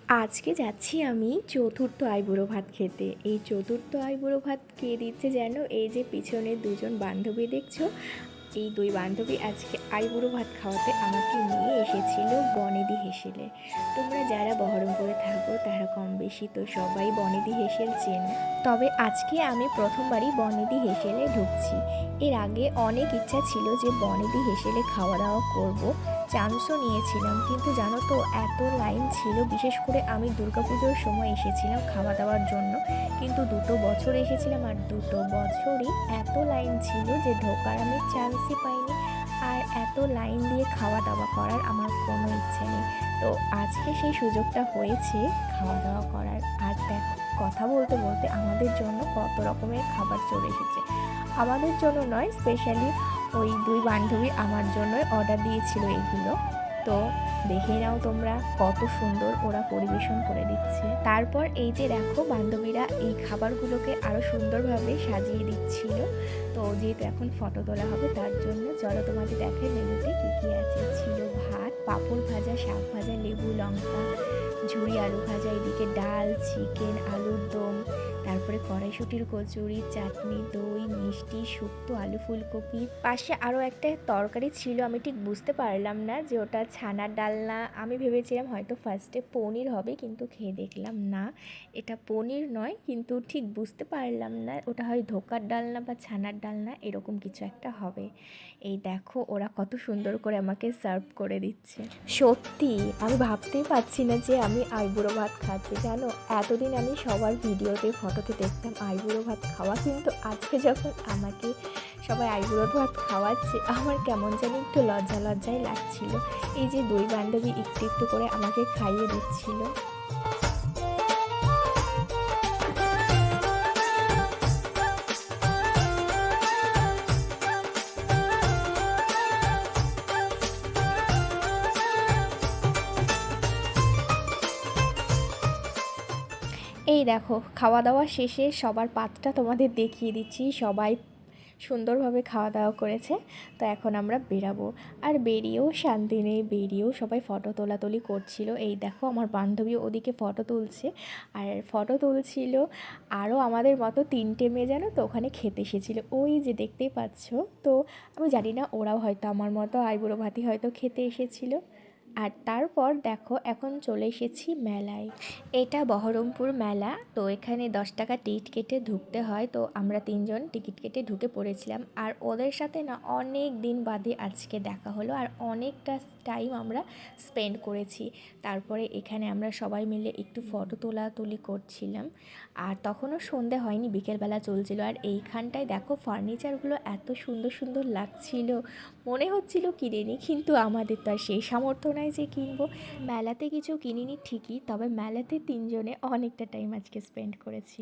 আজকে যাচ্ছি আমি চতুর্থ আইবুড়ো ভাত খেতে। এই চতুর্থ আইবুড়ো ভাত কে দিচ্ছে যেন? এই যে পিছনে দুজন বান্ধবী দেখছো, এই দুই বান্ধবী আজকে আইবুড়ো ভাত খাওয়াতে আমাকে নিয়ে এসেছিল বনেদি হেসেলে। তোমরা যারা বহরমপুরে থাকো তারা কম বেশি তো সবাই বনেদি হেসেল চেনো। তবে আজকে আমি প্রথমবারই বনেদি হেসেলে ঢুকছি। এর আগে অনেক ইচ্ছা ছিল যে বনেদি হেসেলে খাওয়া দাওয়া করব, চান্সও নিয়েছিলাম, কিন্তু জানো তো এত লাইন ছিল। বিশেষ করে আমি দুর্গাপুজোর সময় এসেছিলাম খাওয়া দাওয়ার জন্য, কিন্তু 2 বছর এসেছিলাম আর 2 বছরই এত লাইন ছিল যে ঢোকার আমি চান্সই পাইনি। আর এত লাইন দিয়ে খাওয়া দাওয়া করার আমার কোনো ইচ্ছে নেই। তো আজকে সেই সুযোগটা হয়েছে খাওয়া দাওয়া করার। আর দেখো, কথা বলতে বলতে আমাদের জন্য কত রকমের খাবার চলে এসেছে। আমাদের জন্য নয়, স্পেশালি ওই দুই বান্ধবী আমার জন্যই অর্ডার দিয়েছিল এগুলো। তো দেখে নাও তোমরা কত সুন্দর ওরা পরিবেশন করে দিচ্ছে। তারপর এই যে দেখো, বান্ধবীরা এই খাবারগুলোকে আরও সুন্দরভাবে সাজিয়ে দিচ্ছিল। তো যেহেতু এখন ফটো তোলা হবে তার জন্য চলো তোমাদের দেখাই মেনুতে কী কী আছে। ছিল ভাত, পাঁপড় ভাজা, শাক ভাজা, লেবু লঙ্কা, ঝুরি আলু ভাজা, এদিকে ডাল, চিকেন, আলুর দম, তারপরে কড়াইশুঁটির কচুরি, চাটনি, দই, মিষ্টি, শুক্তো, আলু ফুলকপি। পাশে আরও একটা তরকারি ছিল, আমি ঠিক বুঝতে পারলাম না যে ওটা ছানার ডালনা। আমি ভেবেছিলাম হয়তো ফার্স্টে পনির হবে, কিন্তু খেয়ে দেখলাম না, এটা পনির নয়। কিন্তু ঠিক বুঝতে পারলাম না ওটা হয় ধোকার ডালনা বা ছানার ডালনা, এরকম কিছু একটা হবে। এই দেখো ওরা কত সুন্দর করে আমাকে সার্ভ করে দিচ্ছে। সত্যি আমি ভাবতেই পারছি না যে আমি আইবুড়ো ভাত খাচ্ছি। জানো, এতদিন আমি সবার ভিডিওতে ফটোতে দেখতাম আইবুড়ো ভাত খাওয়া, কিন্তু আজকে যখন আমাকে সবাই আইবুড়ো ভাত খাওয়াচ্ছে আমার কেমন যেন একটু লজ্জা লজ্জাই লাগছিল। এই যে দুই বান্ধবী একটু একটু করে আমাকে খাইয়ে দিচ্ছিল। এই দেখো, খাওয়া দাওয়া শেষে সবার পাতটা তোমাদের দেখিয়ে দিচ্ছি। সবাই সুন্দরভাবে খাওয়া দাওয়া করেছে। তো এখন আমরা বেরাবো। আর বেরিয়েও শান্তি নেই, বেরিয়েও সবাই ফটো তোলাতুলি করছিল। এই দেখো আমার বান্ধবী ওদিকে ফটো তুলছে, আর ফটো তুলছিল আরও আমাদের মতো 3টে মেয়ে, জানো তো, ওখানে খেতে এসেছিলো, ওই যে দেখতেই পাচ্ছ। তো আমি জানি না, ওরাও হয়তো আমার মতো আইবুড়ো ভাতি হয়তো খেতে এসেছিলো। আর তারপর দেখো এখন চলে এসেছি মেলায়। এটা বহরমপুর মেলা। তো এখানে 10 টাকা টিকিট কেটে ঢুকতে হয়। তো আমরা 3জন টিকিট কেটে ঢুকে পড়েছিলাম। আর ওদের সাথে না অনেক দিন বাদে আজকে দেখা হলো, আর অনেকটা টাইম আমরা স্পেন্ড করেছি। তারপরে এখানে আমরা সবাই মিলে একটু ফটো তোলাতুলি করছিলাম। আর তখনও সন্ধে হয়নি, বিকেলবেলা চলছিল। আর এইখানটায় দেখো ফার্নিচারগুলো এত সুন্দর সুন্দর লাগছিল, মনে হচ্ছিল কিনে নিই, কিন্তু আমাদের তো আর সেই সামর্থ্য নাই যে কিনবো। মেলাতে কিছু কিনিনি ঠিকই, তবে মেলাতে 3জনে অনেকটা টাইম আজকে স্পেন্ড করেছি।